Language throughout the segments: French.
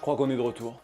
crois qu'on est de retour.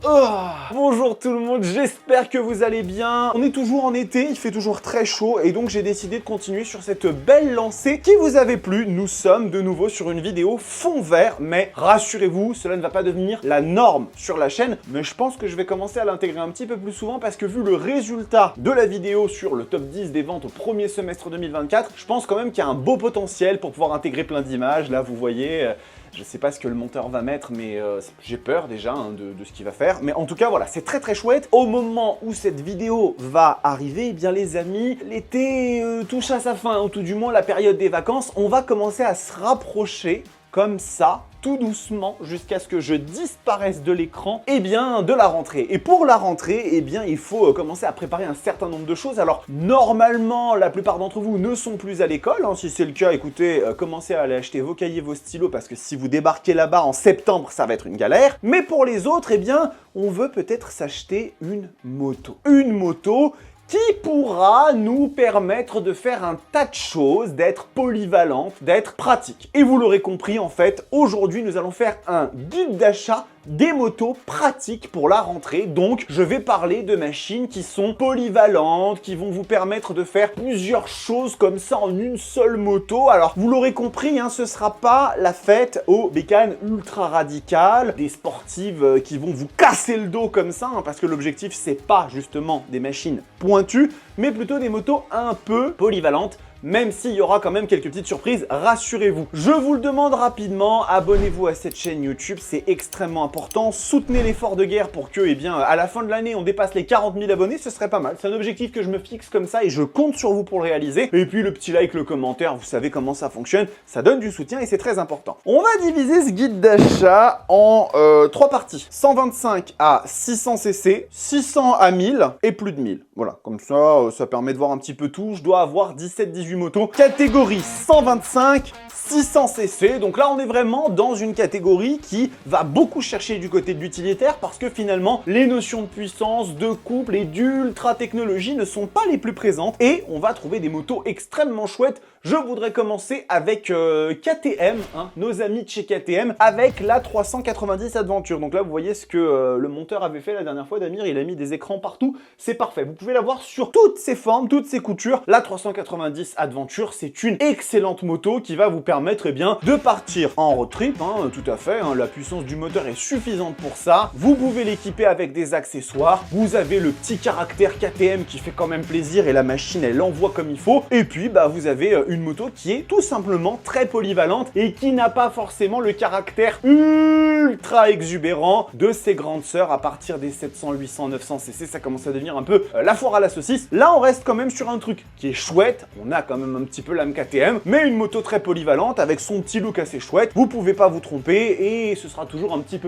Oh, bonjour tout le monde, j'espère que vous allez bien. On est toujours en été, il fait toujours très chaud et donc j'ai décidé de continuer sur cette belle lancée qui vous avait plu. Nous sommes de nouveau sur une vidéo fond vert, mais rassurez-vous, cela ne va pas devenir la norme sur la chaîne, mais je pense que je vais commencer à l'intégrer un petit peu plus souvent parce que vu le résultat de la vidéo sur le top 10 des ventes au premier semestre 2024, je pense quand même qu'il y a un beau potentiel pour pouvoir intégrer plein d'images. Là, vous voyez... Je sais pas ce que le monteur va mettre, mais j'ai peur déjà de ce qu'il va faire. Mais en tout cas, voilà, c'est très très chouette. Au moment où cette vidéo va arriver, eh bien les amis, l'été touche à sa fin, ou tout du moins la période des vacances. On va commencer à se rapprocher comme ça, tout doucement, jusqu'à ce que je disparaisse de l'écran, eh bien, de la rentrée. Et pour la rentrée, eh bien, il faut commencer à préparer un certain nombre de choses. Alors, normalement, la plupart d'entre vous ne sont plus à l'école. Hein. Si c'est le cas, écoutez, commencez à aller acheter vos cahiers, vos stylos, parce que si vous débarquez là-bas en septembre, ça va être une galère. Mais pour les autres, eh bien, on veut peut-être s'acheter une moto. Une moto qui pourra nous permettre de faire un tas de choses, d'être polyvalente, d'être pratique. Et vous l'aurez compris, en fait, aujourd'hui, nous allons faire un guide d'achat des motos pratiques pour la rentrée. Donc, je vais parler de machines qui sont polyvalentes, qui vont vous permettre de faire plusieurs choses comme ça en une seule moto. Alors, vous l'aurez compris, hein, ce sera pas la fête aux bécanes ultra radicales, des sportives qui vont vous casser le dos comme ça, hein, parce que l'objectif, c'est pas justement des machines pointues, mais plutôt des motos un peu polyvalentes, même s'il y aura quand même quelques petites surprises, rassurez-vous. Je vous le demande rapidement, abonnez-vous à cette chaîne YouTube, c'est extrêmement important. Soutenez l'effort de guerre pour que, eh bien, à la fin de l'année, on dépasse les 40 000 abonnés, ce serait pas mal. C'est un objectif que je me fixe comme ça et je compte sur vous pour le réaliser. Et puis le petit like, le commentaire, vous savez comment ça fonctionne, ça donne du soutien et c'est très important. On va diviser ce guide d'achat en 3 parties. 125 à 600 cc, 600 à 1000 et plus de 1000. Voilà, comme ça, ça permet de voir un petit peu tout. Je dois avoir 17-18 motos. Catégorie 125, 600 cc. Donc là, on est vraiment dans une catégorie qui va beaucoup chercher du côté de l'utilitaire parce que finalement, les notions de puissance, de couple et d'ultra technologie ne sont pas les plus présentes et on va trouver des motos extrêmement chouettes. Je voudrais commencer avec KTM, hein, nos amis de chez KTM, avec la 390 Adventure. Donc là, vous voyez ce que le monteur avait fait la dernière fois, Damir, il a mis des écrans partout. C'est parfait. Vous pouvez la voir sur toutes ses formes, toutes ses coutures. La 390 Adventure, c'est une excellente moto qui va vous permettre eh bien, de partir en road trip, hein, tout à fait. Hein, la puissance du moteur est suffisante pour ça. Vous pouvez l'équiper avec des accessoires. Vous avez le petit caractère KTM qui fait quand même plaisir et la machine, elle envoie comme il faut. Et puis, bah, vous avez une moto qui est tout simplement très polyvalente et qui n'a pas forcément le caractère ultra exubérant de ses grandes sœurs. À partir des 700, 800, 900 cc, ça commence à devenir un peu la foire à la saucisse. Là, on reste quand même sur un truc qui est chouette. On a quand même un petit peu l'âme KTM, mais une moto très polyvalente avec son petit look assez chouette. Vous pouvez pas vous tromper et ce sera toujours un petit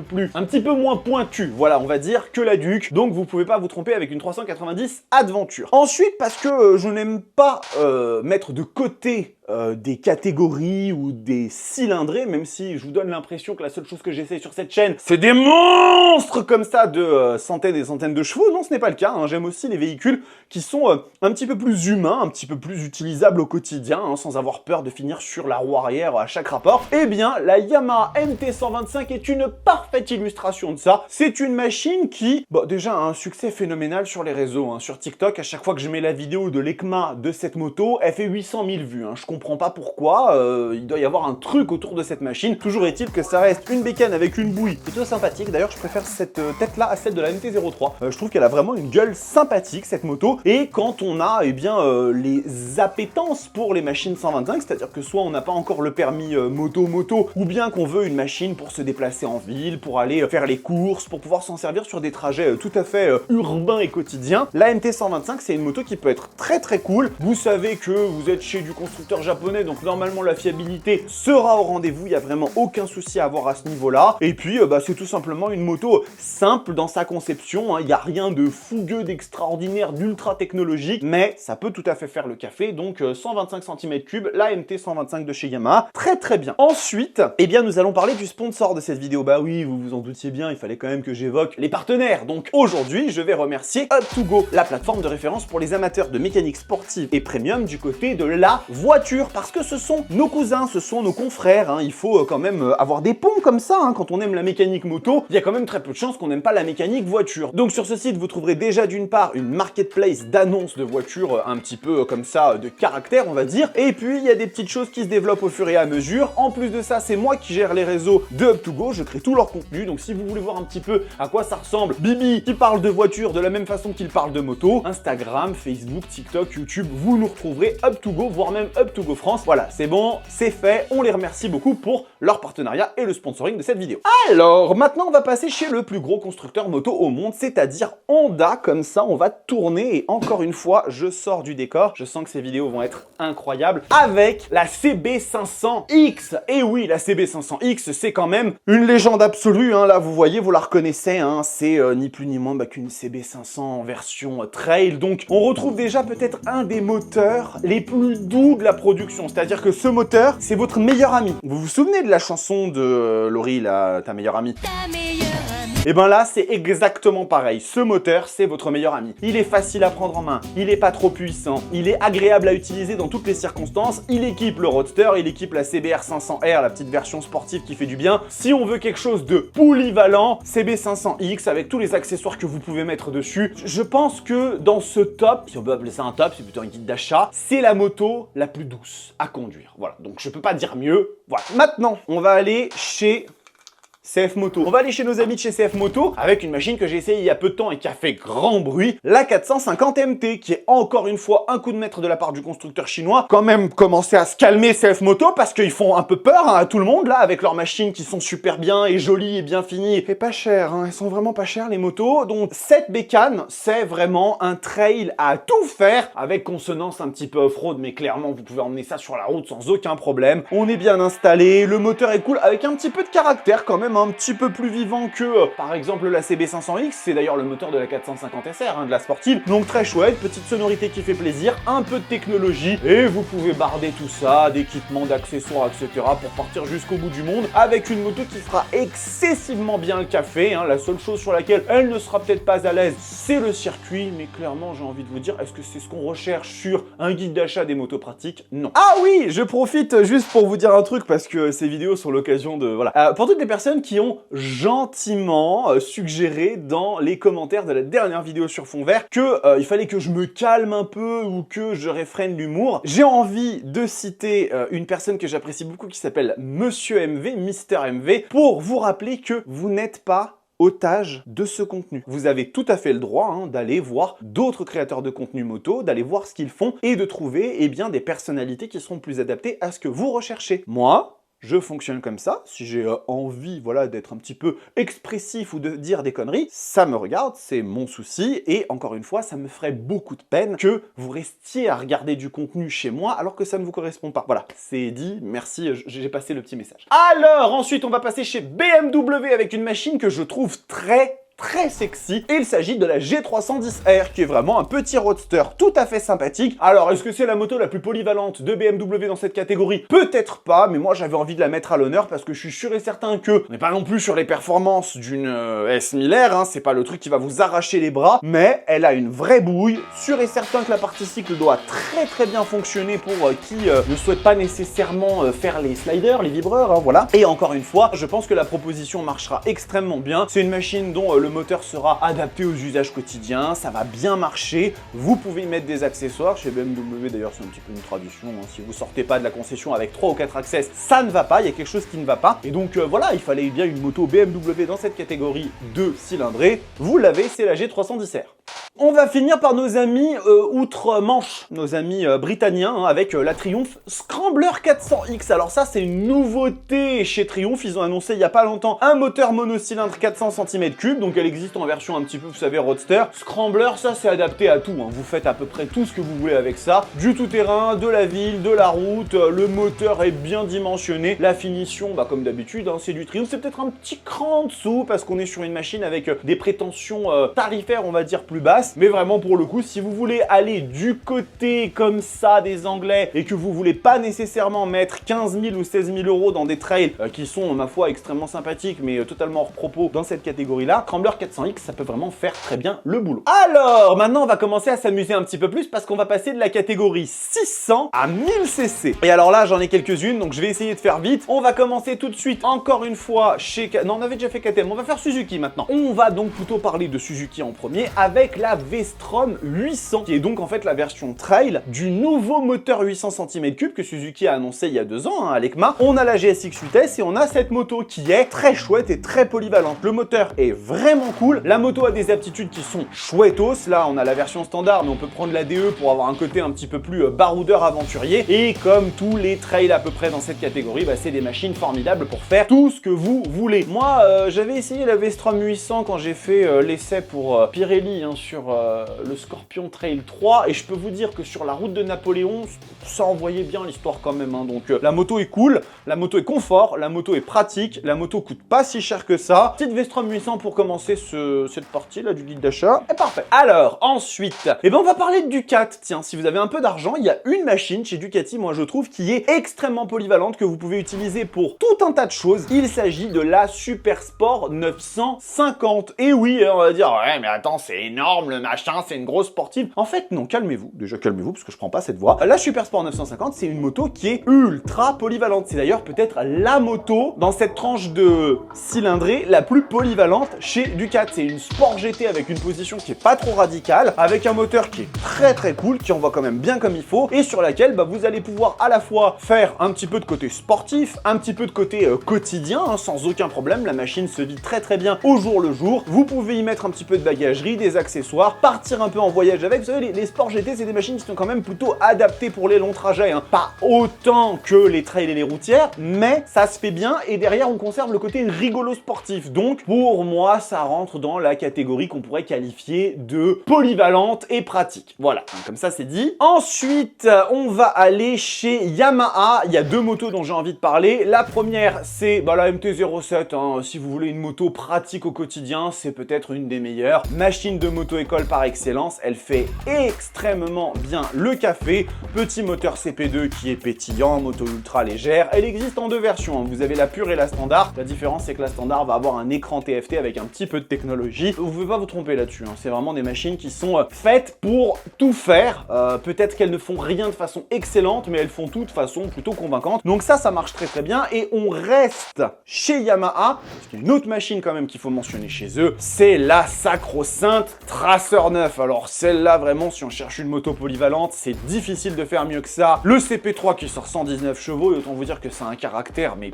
peu moins pointu, voilà, on va dire, que la Duke. Donc, vous pouvez pas vous tromper avec une 390 Adventure. Ensuite, parce que je n'aime pas mettre de côté des catégories ou des cylindrés, même si je vous donne l'impression que la seule chose que j'essaie sur cette chaîne, c'est des monstres comme ça de centaines et centaines de chevaux. Non, ce n'est pas le cas, hein. J'aime aussi les véhicules qui sont un petit peu plus humains, un petit peu plus utilisables au quotidien, hein, sans avoir peur de finir sur la roue arrière à chaque rapport. Eh bien, la Yamaha MT-125 est une parfaite illustration de ça. C'est une machine qui, bon, déjà a un succès phénoménal sur les réseaux, hein. Sur TikTok, à chaque fois que je mets la vidéo de l'ECMA de cette moto, elle fait 800 000 vues, hein. Je comprends pas pourquoi, il doit y avoir un truc autour de cette machine. Toujours est-il que ça reste une bécane avec une bouille plutôt sympathique. D'ailleurs, je préfère cette tête-là à celle de la MT-03. Je trouve qu'elle a vraiment une gueule sympathique, cette moto. Et quand on a, eh bien, les appétences pour les machines 125, c'est-à-dire que soit on n'a pas encore le permis moto, ou bien qu'on veut une machine pour se déplacer en ville, pour aller faire les courses, pour pouvoir s'en servir sur des trajets tout à fait urbains et quotidiens, la MT-125, c'est une moto qui peut être très très cool. Vous savez que vous êtes chez du constructeur japonais, donc normalement la fiabilité sera au rendez-vous, il n'y a vraiment aucun souci à avoir à ce niveau-là. Et puis bah, c'est tout simplement une moto simple dans sa conception, hein. Il n'y a rien de fougueux, d'extraordinaire, d'ultra technologique, mais ça peut tout à fait faire le café. Donc 125 cm3, la MT-125 de chez Yamaha, très très bien. Ensuite, eh bien nous allons parler du sponsor de cette vidéo. Bah oui, vous vous en doutiez bien, il fallait quand même que j'évoque les partenaires. Donc aujourd'hui, je vais remercier Up2Go, la plateforme de référence pour les amateurs de mécanique sportive et premium du côté de la voiture. voitures, parce que ce sont nos cousins, ce sont nos confrères, hein. Il faut quand même avoir des ponts comme ça, hein. Quand on aime la mécanique moto, il y a quand même très peu de chances qu'on n'aime pas la mécanique voiture. Donc sur ce site, vous trouverez déjà d'une part une marketplace d'annonces de voitures un petit peu comme ça, de caractère, on va dire, et puis il y a des petites choses qui se développent au fur et à mesure. En plus de ça, c'est moi qui gère les réseaux de Up2Go, je crée tout leur contenu, donc si vous voulez voir un petit peu à quoi ça ressemble, Bibi qui parle de voiture de la même façon qu'il parle de moto, Instagram, Facebook, TikTok, YouTube, vous nous retrouverez Up2Go, voire même Up2Go France. Voilà, c'est bon, c'est fait, on les remercie beaucoup pour leur partenariat et le sponsoring de cette vidéo. Alors, maintenant on va passer chez le plus gros constructeur moto au monde, c'est-à-dire Honda. Comme ça, on va tourner et encore une fois, je sors du décor. Je sens que ces vidéos vont être incroyables avec la CB500X. Et oui, la CB500X, c'est quand même une légende absolue, hein. Là, vous voyez, vous la reconnaissez, hein. C'est ni plus ni moins qu'une CB500 en version trail. Donc, on retrouve déjà peut-être un des moteurs les plus doux de la production. C'est-à-dire que ce moteur, c'est votre meilleur ami. Vous vous souvenez de la chanson de Laurie, là, ta meilleure amie? Et ben là, c'est exactement pareil. Ce moteur, c'est votre meilleur ami. Il est facile à prendre en main, il est pas trop puissant, il est agréable à utiliser dans toutes les circonstances, il équipe le Roadster, il équipe la CBR 500R, la petite version sportive qui fait du bien. Si on veut quelque chose de polyvalent, CB500X avec tous les accessoires que vous pouvez mettre dessus, je pense que dans ce top, si on peut appeler ça un top, c'est plutôt un guide d'achat, c'est la moto la plus douce à conduire. Voilà, donc je peux pas dire mieux. Voilà. Maintenant, on va aller chez CF Moto. On va aller chez nos amis de chez CF Moto avec une machine que j'ai essayée il y a peu de temps et qui a fait grand bruit, la 450 MT, qui est encore une fois un coup de maître de la part du constructeur chinois. Quand même commencer à se calmer CF Moto parce qu'ils font un peu peur, hein, à tout le monde là avec leurs machines qui sont super bien et jolies et bien finies et pas chères, hein. Elles sont vraiment pas chères les motos. Donc cette bécane, c'est vraiment un trail à tout faire avec consonance un petit peu off-road, mais clairement vous pouvez emmener ça sur la route sans aucun problème. On est bien installé, le moteur est cool avec un petit peu de caractère quand même, un petit peu plus vivant que par exemple la CB500X, c'est d'ailleurs le moteur de la 450 SR, hein, de la sportive, donc très chouette, petite sonorité qui fait plaisir, un peu de technologie, et vous pouvez barder tout ça, d'équipements, d'accessoires, etc. pour partir jusqu'au bout du monde, avec une moto qui fera excessivement bien le café, hein. La seule chose sur laquelle elle ne sera peut-être pas à l'aise, c'est le circuit, mais clairement j'ai envie de vous dire, est-ce que c'est ce qu'on recherche sur un guide d'achat des motos pratiques? Non. Ah oui, je profite juste pour vous dire un truc, parce que ces vidéos sont l'occasion de... Voilà. Pour toutes les personnes qui ont gentiment suggéré dans les commentaires de la dernière vidéo sur fond vert que il fallait que je me calme un peu ou que je réfrène l'humour. J'ai envie de citer une personne que j'apprécie beaucoup qui s'appelle Monsieur MV, Mister MV, pour vous rappeler que vous n'êtes pas otage de ce contenu. Vous avez tout à fait le droit, hein, d'aller voir d'autres créateurs de contenu moto, d'aller voir ce qu'ils font et de trouver eh bien, des personnalités qui seront plus adaptées à ce que vous recherchez. Moi, je fonctionne comme ça. Si j'ai envie, voilà, d'être un petit peu expressif ou de dire des conneries, ça me regarde, c'est mon souci. Et encore une fois, ça me ferait beaucoup de peine que vous restiez à regarder du contenu chez moi alors que ça ne vous correspond pas. Voilà, c'est dit, merci, j'ai passé le petit message. Alors, ensuite, on va passer chez BMW avec une machine que je trouve très sexy, et il s'agit de la G310R qui est vraiment un petit roadster tout à fait sympathique. Alors est-ce que c'est la moto la plus polyvalente de BMW dans cette catégorie? Peut-être pas, mais moi j'avais envie de la mettre à l'honneur parce que je suis sûr et certain que on n'est pas non plus sur les performances d'une S1000R, hein, c'est pas le truc qui va vous arracher les bras, mais elle a une vraie bouille, sûr et certain que la partie cycle doit très bien fonctionner pour qui ne souhaite pas nécessairement faire les sliders, les vibreurs, hein, voilà. Et encore une fois, je pense que la proposition marchera extrêmement bien. C'est une machine dont le moteur sera adapté aux usages quotidiens, ça va bien marcher, vous pouvez y mettre des accessoires, chez BMW d'ailleurs c'est un petit peu une tradition, hein. Si vous sortez pas de la concession avec 3 ou 4 access, ça ne va pas, il y a quelque chose qui ne va pas, et donc voilà, il fallait bien une moto BMW dans cette catégorie 2 cylindrée, vous l'avez, c'est la G310R. On va finir par nos amis outre-Manche, nos amis britanniens, hein, avec la Triumph Scrambler 400X. Alors ça, c'est une nouveauté chez Triumph. Ils ont annoncé il n'y a pas longtemps un moteur monocylindre 400 cm3, donc elle existe en version un petit peu, vous savez, roadster. Scrambler, ça, c'est adapté à tout, hein. Vous faites à peu près tout ce que vous voulez avec ça. Du tout-terrain, de la ville, de la route, le moteur est bien dimensionné. La finition, bah, comme d'habitude, hein, c'est du Triumph. C'est peut-être un petit cran en dessous, parce qu'on est sur une machine avec des prétentions tarifaires, on va dire, plus basses. place. Mais vraiment, pour le coup, si vous voulez aller du côté comme ça des Anglais et que vous voulez pas nécessairement mettre 15 000 ou 16 000 euros dans des trails qui sont, ma foi, extrêmement sympathiques, mais totalement hors propos dans cette catégorie-là, Scrambler 400X, ça peut vraiment faire très bien le boulot. Alors, maintenant, on va commencer à s'amuser un petit peu plus parce qu'on va passer de la catégorie 600 à 1000 cc. Et alors là, j'en ai quelques-unes, donc je vais essayer de faire vite. On va commencer tout de suite, encore une fois, chez... Non, on avait déjà fait KTM, on va faire Suzuki maintenant. On va donc plutôt parler de Suzuki en premier avec la V-Strom 800, qui est donc en fait la version trail du nouveau moteur 800 cm3 que Suzuki a annoncé il y a 2 ans à l'EICMA. On a la GSX 8S et on a cette moto qui est très chouette et très polyvalente. Le moteur est vraiment cool. La moto a des aptitudes qui sont chouettos. Là, on a la version standard, mais on peut prendre la DE pour avoir un côté un petit peu plus baroudeur aventurier. Et comme tous les trails à peu près dans cette catégorie, bah, c'est des machines formidables pour faire tout ce que vous voulez. Moi, j'avais essayé la V-Strom 800 quand j'ai fait l'essai pour Pirelli sur le Scorpion Trail 3 et je peux vous dire que sur la route de Napoléon, ça envoyait bien l'histoire quand même. Donc la moto est cool, la moto est confort, la moto est pratique, la moto coûte pas si cher que ça. Petite V-Strom 800 pour commencer cette partie là du guide d'achat. Et parfait. Alors ensuite, on va parler de Ducat. Tiens, si vous avez un peu d'argent, il y a une machine chez Ducati, moi je trouve, qui est extrêmement polyvalente, que vous pouvez utiliser pour tout un tas de choses. Il s'agit de la Super Sport 950. Et oui, on va dire, ouais mais attends, c'est énorme le machin, c'est une grosse sportive. En fait non, calmez-vous, déjà calmez-vous parce que je prends pas cette voie. La Super Sport 950, c'est une moto qui est ultra polyvalente. C'est d'ailleurs peut-être la moto dans cette tranche de cylindrée la plus polyvalente chez Ducat. C'est une Sport GT avec une position qui est pas trop radicale, avec un moteur qui est très cool, qui envoie quand même bien comme il faut, et sur laquelle vous allez pouvoir à la fois faire un petit peu de côté sportif, un petit peu de côté quotidien, sans aucun problème. La machine se vit très bien au jour le jour. Vous pouvez y mettre un petit peu de bagagerie, des accessoires, partir un peu en voyage avec. Vous savez, les Sport GT, c'est des machines qui sont quand même plutôt adaptées pour les longs trajets. Pas autant que les trails et les routières, mais ça se fait bien et derrière on conserve le côté rigolo sportif. Donc pour moi, ça rentre dans la catégorie qu'on pourrait qualifier de polyvalente et pratique. Voilà, donc, comme ça c'est dit. Ensuite, on va aller chez Yamaha. Il y a 2 motos dont j'ai envie de parler. La première, c'est la MT-07. Si vous voulez une moto pratique au quotidien, c'est peut-être une des meilleures. Machine de moto-école par excellence. Elle fait extrêmement bien le café. Petit moteur CP2 qui est pétillant, moto ultra légère. Elle existe en 2 versions. Vous avez la pure et la standard. La différence, c'est que la standard va avoir un écran TFT avec un petit peu de technologie. Vous ne pouvez pas vous tromper là-dessus. C'est vraiment des machines qui sont faites pour tout faire. Peut-être qu'elles ne font rien de façon excellente, mais elles font tout de façon plutôt convaincante. Donc ça marche très bien. Et on reste chez Yamaha, parce qu'il y a une autre machine quand même qu'il faut mentionner chez eux, c'est la sacro-sainte Tracer 9. Alors celle-là, vraiment, si on cherche une moto polyvalente, c'est difficile de faire mieux que ça. Le CP3 qui sort 119 chevaux, et autant vous dire que c'est un caractère, mais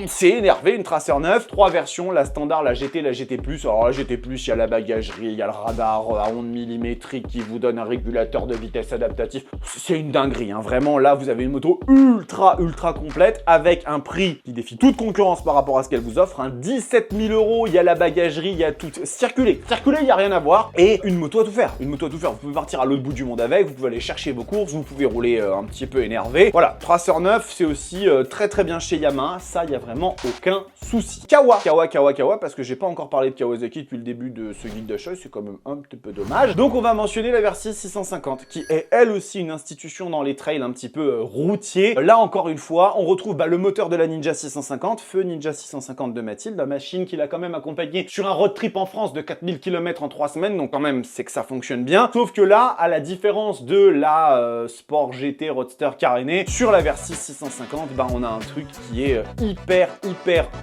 c'est énervé, une Tracer 9. 3 versions, la standard, la GT, la GT+. Alors la GT+, il y a la bagagerie, il y a le radar à ondes millimétriques qui vous donne un régulateur de vitesse adaptatif. C'est une dinguerie, Vraiment, là, vous avez une moto ultra complète avec un prix qui défie toute concurrence par rapport à ce qu'elle vous offre. 17 000 euros, il y a la bagagerie, il y a tout. Circuler, il n'y a rien à voir. Et une moto à tout faire. Vous pouvez partir à l'autre bout du monde avec, vous pouvez aller chercher vos courses, vous pouvez rouler un petit peu énervé. Voilà, Tracer 9, c'est aussi très bien chez Yamaha. Ça, il n'y a vraiment aucun souci. Kawa, parce que j'ai pas encore parlé de Kawasaki depuis le début de ce guide d'achat, c'est quand même un petit peu dommage. Donc on va mentionner la Versys 650, qui est elle aussi une institution dans les trails un petit peu routiers. Là encore une fois, on retrouve le moteur de la Ninja 650, feu Ninja 650 de Mathilde, la machine qui l'a quand même accompagné sur un road trip en France de 4000 km en 3 semaines, donc quand même c'est que ça fonctionne bien. Sauf que là, à la différence de la Sport GT Roadster carénée, sur la Versys 650, on a un truc qui est hyper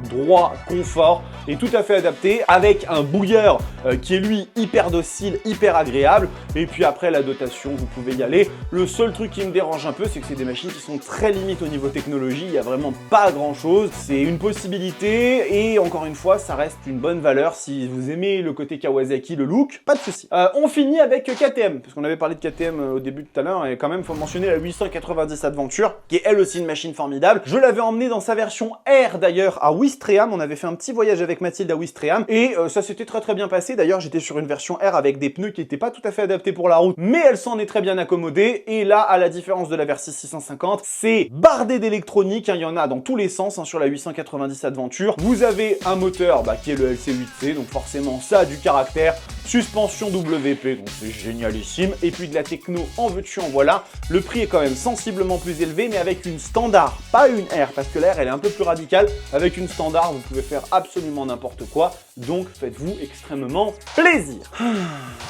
droit, confort et tout à fait adapté, avec un bouilleur qui est lui hyper docile, hyper agréable. Et puis après la dotation, vous pouvez y aller. Le seul truc qui me dérange un peu, c'est que c'est des machines qui sont très limites au niveau technologie. Il y a vraiment pas grand chose. C'est une possibilité et encore une fois, ça reste une bonne valeur si vous aimez le côté Kawasaki, le look, pas de souci. On finit avec KTM, parce qu'on avait parlé de KTM au début tout à l'heure et quand même faut mentionner la 890 Adventure, qui est elle aussi une machine formidable. Je l'avais emmenée dans sa version R d'ailleurs à Ouistreham. On avait fait un petit voyage avec Mathilde à Ouistreham et ça s'était très bien passé. D'ailleurs, j'étais sur une version R avec des pneus qui n'étaient pas tout à fait adaptés pour la route, mais elle s'en est très bien accommodée. Et là, à la différence de la Versys 650, c'est bardé d'électronique. Il y en a dans tous les sens sur la 890 Adventure. Vous avez un moteur qui est le LC8C, donc forcément ça a du caractère. suspension WP, donc c'est génialissime, et puis de la techno en veux-tu en voilà. Le prix est quand même sensiblement plus élevé, mais avec une standard, pas une R, parce que la R elle est un peu plus radicale. Avec une standard, vous pouvez faire absolument n'importe quoi, donc faites-vous extrêmement plaisir.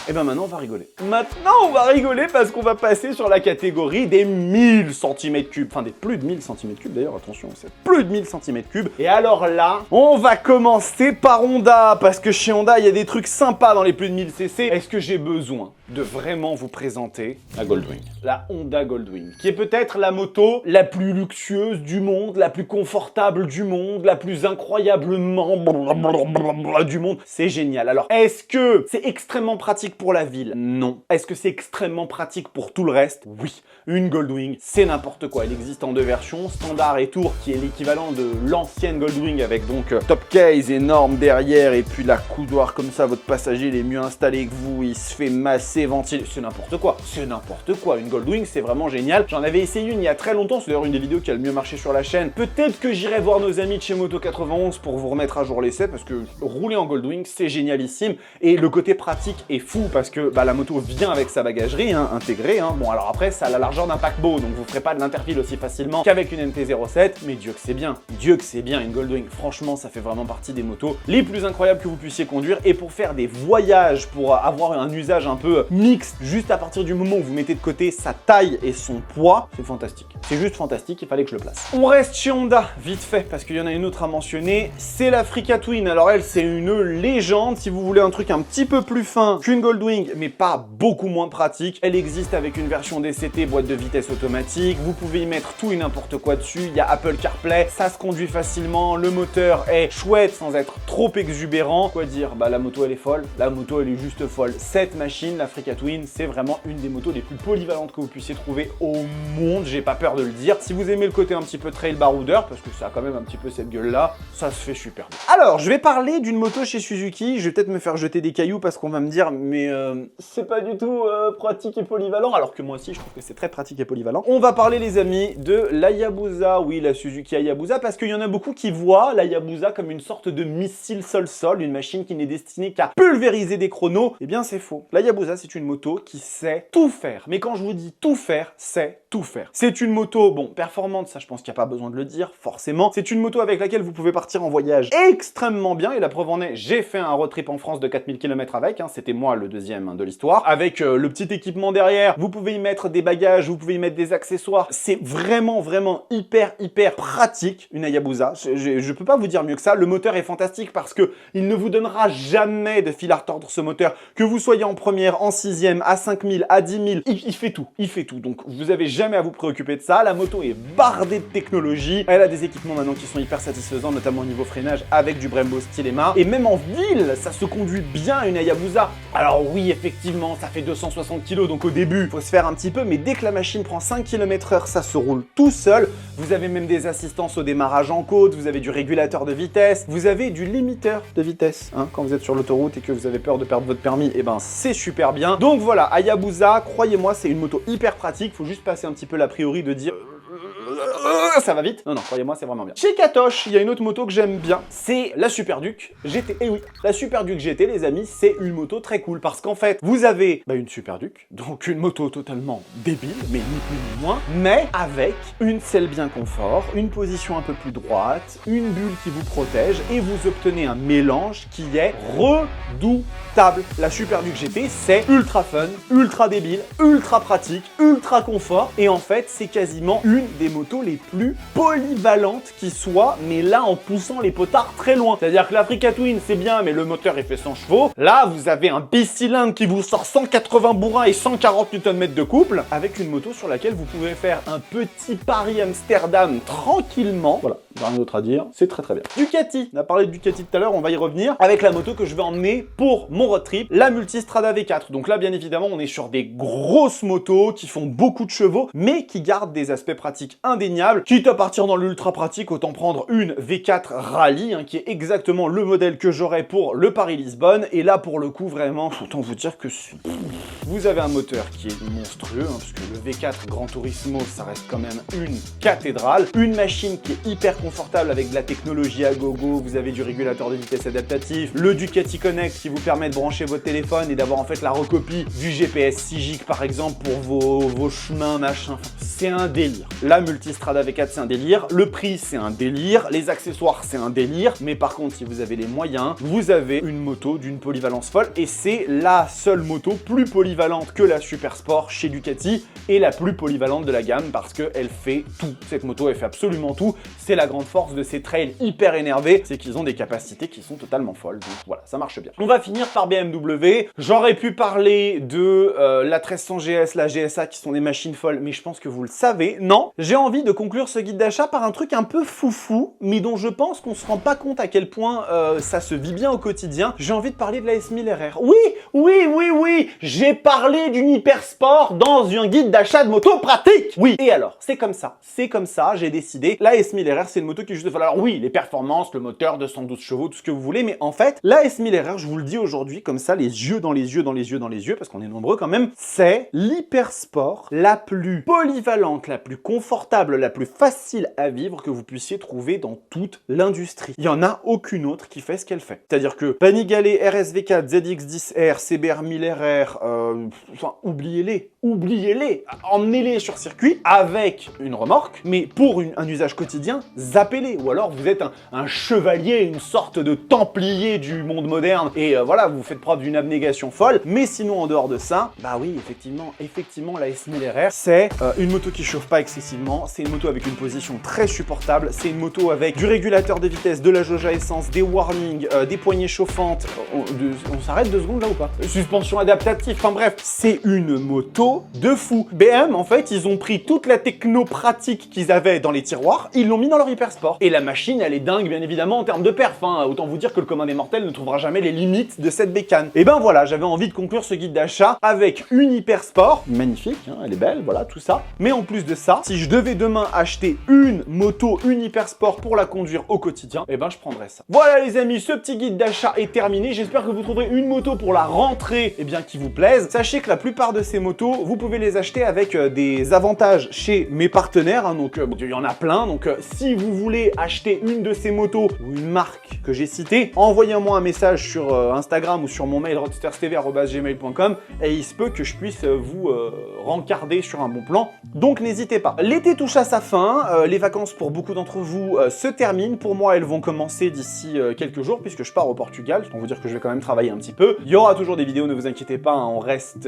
Et ben maintenant on va rigoler. Maintenant on va rigoler parce qu'on va passer sur la catégorie des 1000 cm3, enfin des plus de 1000 cm3 d'ailleurs, attention, c'est plus de 1000 cm3. Et alors là, on va commencer par Honda, parce que chez Honda il y a des trucs sympas dans les plus de 1000 cc. Est-ce que j'ai besoin de vraiment vous présenter la Goldwing? La Honda Goldwing, qui est peut-être la moto la plus luxueuse du monde, la plus confortable du monde, la plus incroyablement du monde. C'est génial. Alors, est-ce que c'est extrêmement pratique pour la ville? Non. Est-ce que c'est extrêmement pratique pour tout le reste? Oui. Une Goldwing, c'est n'importe quoi. Elle existe en deux versions, standard et tour, qui est l'équivalent de l'ancienne Goldwing avec donc top case énorme derrière et puis la coudoir comme ça, votre passager il est mieux installé que vous, il se fait masser, ventiler. C'est n'importe quoi. C'est n'importe quoi. Une Goldwing, c'est vraiment génial. J'en avais essayé une il y a très longtemps. C'est d'ailleurs une des vidéos qui a le mieux marché sur la chaîne. Peut-être que j'irai voir nos amis de chez Moto 91 pour vous remettre à jour l'essai parce que rouler en Goldwing, c'est génialissime. Et le côté pratique est fou parce que la moto vient avec sa bagagerie intégrée. Bon, alors après, ça a la largeur d'un paquebot, donc vous ferez pas de l'interfile aussi facilement qu'avec une MT-07. Mais Dieu que c'est bien. Dieu que c'est bien, une Goldwing. Franchement, ça fait vraiment partie des motos les plus incroyables que vous puissiez conduire. Et pour faire des voyages, pour avoir un usage un peu mixte, juste à partir du moment où vous mettez de côté sa taille et son poids, c'est fantastique. C'est juste fantastique, il fallait que je le place. On reste chez Honda, vite fait, parce qu'il y en a une autre à mentionner, c'est l'Africa Twin. Alors elle, c'est une légende. Si vous voulez un truc un petit peu plus fin qu'une Goldwing, mais pas beaucoup moins pratique, elle existe avec une version DCT, boîte de vitesse automatique. Vous pouvez y mettre tout et n'importe quoi dessus. Il y a Apple CarPlay, ça se conduit facilement, le moteur est chouette sans être trop exubérant. Quoi dire? La moto elle est folle, la moto elle est juste folle. Cette machine, l'Africa Twin, c'est vraiment une des motos les plus polyvalentes que vous puissiez trouver au monde, j'ai pas peur de le dire. Si vous aimez le côté un petit peu trail baroudeur, parce que ça a quand même un petit peu cette gueule là, ça se fait super bien. Alors, je vais parler d'une moto chez Suzuki, je vais peut-être me faire jeter des cailloux parce qu'on va me dire, mais c'est pas du tout pratique et polyvalent, alors que moi aussi je trouve que c'est très pratique et polyvalent. On va parler les amis de l'Hayabusa, oui la Suzuki Hayabusa, parce qu'il y en a beaucoup qui voient l'Hayabusa comme une sorte de missile sol-sol, une machine qui n'est destinée qu'à pulvériser des chronos. Eh bien c'est faux. L'Hayabusa c'est une moto qui sait tout faire, mais quand je vous dis tout faire, c'est tout faire. C'est une moto, bon, performante, ça je pense qu'il n'y a pas besoin de le dire, forcément. C'est une moto avec laquelle vous pouvez partir en voyage extrêmement bien, et la preuve en est, j'ai fait un road trip en France de 4000 km avec, c'était moi le deuxième de l'histoire, avec le petit équipement derrière, vous pouvez y mettre des bagages, vous pouvez y mettre des accessoires, c'est vraiment hyper pratique, une Hayabusa, je peux pas vous dire mieux que ça. Le moteur est fantastique parce que il ne vous donnera jamais de fil à retordre ce moteur, que vous soyez en première, en sixième, à 5000, à 10 000, il fait tout, donc vous avez jamais à vous préoccuper de ça. La moto est bardée de technologie, elle a des équipements maintenant qui sont hyper satisfaisants, notamment au niveau freinage avec du Brembo Stylema, et même en ville, ça se conduit bien une Hayabusa. Alors oui, effectivement, ça fait 260 kg, donc au début, faut se faire un petit peu, mais dès que la machine prend 5 km/h, ça se roule tout seul. Vous avez même des assistances au démarrage en côte, vous avez du régulateur de vitesse, vous avez du limiteur de vitesse, quand vous êtes sur l'autoroute et que vous avez peur de perdre votre permis, et ben c'est super bien. Donc voilà, Hayabusa, croyez-moi, c'est une moto hyper pratique, faut juste passer un petit peu l'a priori de dire ça va vite. Non, croyez-moi, c'est vraiment bien. Chez Katoche, il y a une autre moto que j'aime bien, c'est la Super Duke GT. Et oui, la Super Duke GT, les amis, c'est une moto très cool parce qu'en fait, vous avez une Super Duke, donc une moto totalement débile, mais ni plus ni moins, mais avec une selle bien confort, une position un peu plus droite, une bulle qui vous protège et vous obtenez un mélange qui est redoutable. La Super Duke GT, c'est ultra fun, ultra débile, ultra pratique, ultra confort et en fait, c'est quasiment une des motos les plus polyvalentes qui soit, mais là en poussant les potards très loin. C'est-à-dire que l'Africa Twin c'est bien, mais le moteur il fait 100 chevaux. Là vous avez un bicylindre qui vous sort 180 bourrins et 140 Nm de couple, avec une moto sur laquelle vous pouvez faire un petit Paris-Amsterdam tranquillement. Voilà, j'ai rien d'autre à dire, c'est très bien. Ducati, on a parlé de Ducati tout à l'heure, on va y revenir, avec la moto que je vais emmener pour mon road trip, la Multistrada V4. Donc là bien évidemment on est sur des grosses motos qui font beaucoup de chevaux, mais qui gardent des aspects pratiques indéniables. Quitte à partir dans l'ultra pratique, autant prendre une V4 Rally, qui est exactement le modèle que j'aurais pour le Paris-Lisbonne. Et là, pour le coup, vraiment, autant vous dire que vous avez un moteur qui est monstrueux, hein, parce que le V4 Gran Turismo, ça reste quand même une cathédrale. Une machine qui est hyper confortable avec de la technologie à gogo, vous avez du régulateur de vitesse adaptatif, le Ducati Connect qui vous permet de brancher votre téléphone et d'avoir en fait la recopie du GPS 6G par exemple pour vos chemins, machin. C'est un délire. La Multistrada V4, c'est un délire. Le prix, c'est un délire. Les accessoires, c'est un délire. Mais par contre, si vous avez les moyens, vous avez une moto d'une polyvalence folle et c'est la seule moto plus polyvalente que la Super Sport chez Ducati et la plus polyvalente de la gamme parce qu'elle fait tout. Cette moto, elle fait absolument tout. C'est la grande force de ces trails hyper énervés, c'est qu'ils ont des capacités qui sont totalement folles. Donc voilà, ça marche bien. On va finir par BMW. J'aurais pu parler de la 1300 GS, la GSA qui sont des machines folles, mais je pense que vous le savez. Non, j'ai envie de conclure ce guide d'achat par un truc un peu foufou, mais dont je pense qu'on se rend pas compte à quel point ça se vit bien au quotidien. J'ai envie de parler de la S1000 RR. Oui, j'ai parlé d'une hypersport dans un guide d'achat de moto pratique. Oui, et alors, c'est comme ça, j'ai décidé. La S1000 RR, c'est une moto qui est juste folle. Alors oui, les performances, le moteur, 212 chevaux, tout ce que vous voulez, mais en fait, la S1000 RR, je vous le dis aujourd'hui comme ça, les yeux dans les yeux, parce qu'on est nombreux quand même, c'est l'hypersport la plus polyvalente, la plus confortable, la plus facile à vivre que vous puissiez trouver dans toute l'industrie. Il n'y en a aucune autre qui fait ce qu'elle fait. C'est-à-dire que Panigale, RSV4, ZX10R, CBR 1000RR, enfin, oubliez-les, emmenez-les sur circuit avec une remorque, mais pour un usage quotidien, zappez-les. Ou alors vous êtes un chevalier, une sorte de templier du monde moderne, et voilà, vous faites preuve d'une abnégation folle, mais sinon en dehors de ça, bah oui, effectivement la S1000 RR, c'est une moto qui chauffe pas excessivement, c'est une moto avec une position très supportable, c'est une moto avec du régulateur de vitesse, de la jauge à essence, des warnings, des poignées chauffantes, on s'arrête 2 secondes là ou pas? Suspension adaptative, enfin bref, c'est une moto de fou. BM, en fait, ils ont pris toute la techno pratique qu'ils avaient dans les tiroirs, ils l'ont mis dans leur hypersport. Et la machine, elle est dingue, bien évidemment, en termes de perf, hein. Autant vous dire que le commun des mortels ne trouvera jamais les limites de cette bécane. Et ben voilà, j'avais envie de conclure ce guide d'achat avec une hypersport, magnifique, hein, elle est belle, voilà, tout ça. Mais en plus de ça, si je devais demain acheter une moto, une hypersport pour la conduire au quotidien, et ben je prendrais ça. Voilà les amis, ce petit guide d'achat est terminé. J'espère que vous trouverez une moto pour la rentrée, et bien qui vous plaise. Sachez que la plupart de ces motos, vous pouvez les acheter avec des avantages chez mes partenaires, hein, donc il y en a plein. Donc si vous voulez acheter une de ces motos ou une marque que j'ai citée, envoyez-moi un message sur Instagram ou sur mon mail roadsterstv@gmail.com et il se peut que je puisse vous rencarder sur un bon plan. Donc n'hésitez pas. L'été touche à sa fin, les vacances pour beaucoup d'entre vous se terminent. Pour moi, elles vont commencer d'ici quelques jours puisque je pars au Portugal. Pour vous dire que je vais quand même travailler un petit peu. Il y aura toujours des vidéos, ne vous inquiétez pas, hein, on reste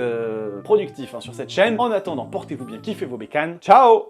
productif hein, sur cette chaîne. En attendant, portez-vous bien, kiffez vos bécanes. Ciao!